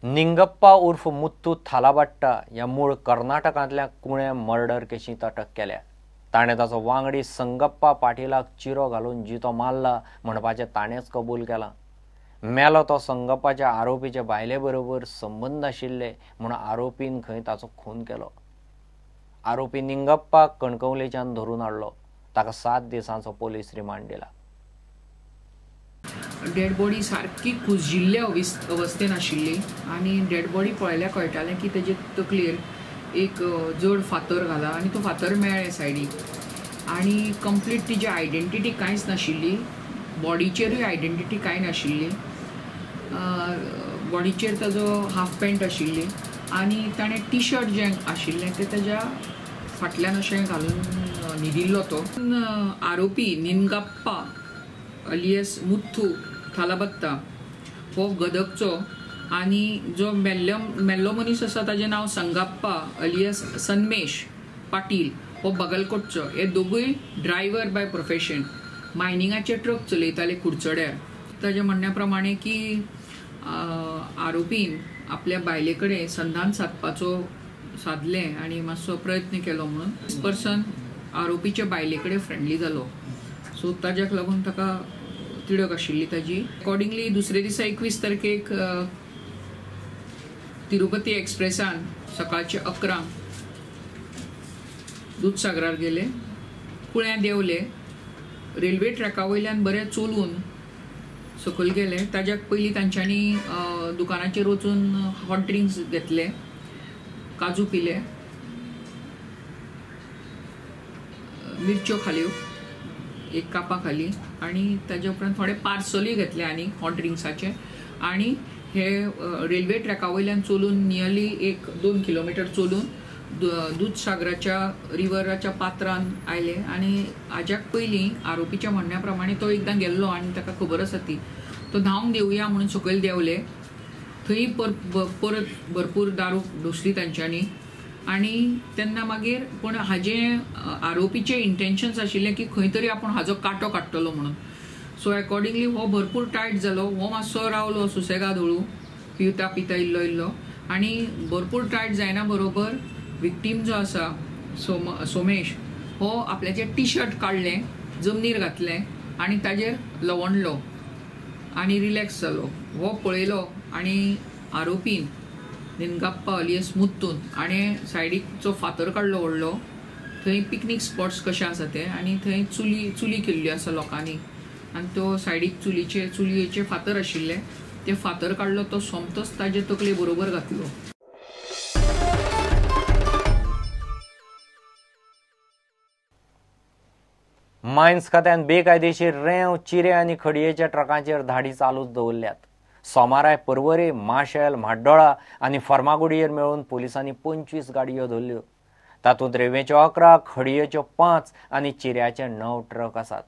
निंगप्पा उर्फ मुत्तू थालाबट्टा या मूळ कर्नाटकांतल्या कुळ्या मर्डर केशींत अटक केल्या। ताणें ताचो वांगडी संगप्पा पाटीलाक चिरो घालून जितो मारला म्हणपाचें ताणेंच कबूल केलां। मेलो तो संगप्पाच्या आरोपीचे बायले बरोबर संबंद आशिल्ले म्हूण आरोपीन खंय ताचो खून केलो। आरोपी निंगप्पाक कणकवलेच्यान धरून हाडलो। ताका 7 दिसांचो पोलीस रिमांड दिला। डेड बॉडी सारकी कुजिल्ल्या अवस्थेन आशिल्ली आनी डेड बॉडी पळयल्यार कळटालें की तेजे तकलेर एक जड फातर घाला आनी तो फातर मेळ्ळे सायडीक आनी कंप्लीट तिची आयडेंटिटी कांयच नाशिल्ली। बॉडीचेरूय आयडेंटिटी कांय नाशिल्ली। बॉडीचेर ताजो हाफ पॅन्ट आशिल्ली आनी ताणें टी शर्ट जें आशिल्लें तें ताज्या फाटल्यान अशें घालून न्हिदिल्लो तो। आरोपी निंगप्पा अलियस मुत्तू थालाबट्टा हो गदगचो आनी जो मेल्लो मनीस आसा ताजें नांव संगप्पा अलियस सन्मेश पाटील हो बागलकोटचो। हे दोगूय ड्रायव्हर बाय प्रोफेशन, मायनिंगाचे ट्रक चलयताले कुडचड्यार। ताजे म्हणण्या प्रमाणे की आरोपीन आपल्या बायले कडेन संधान साधलें आनी मातसो प्रयत्न केलो म्हणून दिस पर्सन आरोपीच्या बायले कडेन फ्रेंडली जालो, सो ताज्याक लागून ताका तिडक आशिल्ली ताजी। अकॉर्डिंगली दुसरे दिसा 21 तारखेक तिरुपती एक्सप्रेसान सकाळचे 11 दूधसागरार गेले, कुळ्या देवले, रेल्वे ट्रॅका वयल्यान बरे चलून सकयल गेले। ताज्याक पयलीं तांच्यांनी दुकानाचेर वचून हॉट ड्रिंक्स घेतले, काजू पिले, मिरच्यो खाल्यो एक कापा खाली आनी ताज्या उपरांत थोडे पार्सलूय घेतले आनी हॉट ड्रिंक्साचे आनी हे रेल्वे ट्रॅका वयल्यान चलून नियरली 1-2 किलोमिटर चलून दूधसागराच्या रिवराच्या पात्रान आयले। आनी हाज्याक पयलीं आरोपीच्या म्हणण्या प्रमाणे तो एकदां गेल्लो आनी ताका खबर आसा ती, तो न्हांवन देवया म्हणून सकयल देंवले। थंय परत भरपूर दारू ढोसली तांच्यांनी आनी तेन्ना मागीर पूण हाजें आरोपीचें इंटेन्शन्स आशिल्लें की खंय तरी आपूण हाजो कांटो काडटलो म्हणून। सो अकॉर्डिंगली हो भरपूर टायट जालो, हो मातसो रावलो सुसेगाद हळू पिता इल्लो आनी भरपूर टायट जायना बरोबर विक्टीम जो आसा सोमेश हो आपल्याचें टी शर्ट काडलें, जमनीर घातलें आनी ताजेर लवंडलो आनी रिलॅक्स जालो। हो पळयलो आनी आरोपीन निंगप्पा अलियस मुत्तून आनी सायडीकचो फातर काडलो व्हडलो। थंय पिकनीक स्पॉट्स कशें आसा ते आनी थंय चुली केल्ल्यो आसा लोकांनी आनी तो सायडीक चुलयेचे फातर आशिल्ले ते फातर काडलो तो सोमतोच ताजे तकले बरोबर घातलो। मायन्स खात्यान बेकायदेशीर रेंव, चिरे आनी खडयेच्या ट्रकांचेर धाडी चालूच दवरल्यात। सोमाराय पर्वरी, माशेल, म्हाड्डोळा आनी फर्मागुडयेर मेळून पुलिसांनी 25 गाडयो धरल्यो। तातूंत रेंवेच्यो 11, खडयेच्यो 5 आनी चिऱ्याचे 9 ट्रक आसात।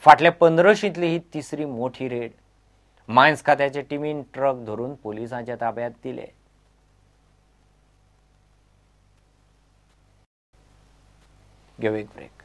फाटल्या 15शींतली ही तिसरी मोठी रेड। मायन्स खात्याचे टिमीन ट्रक धरून पुलिसांच्या ताब्यांत दिले। घेऊ एक ब्रेक।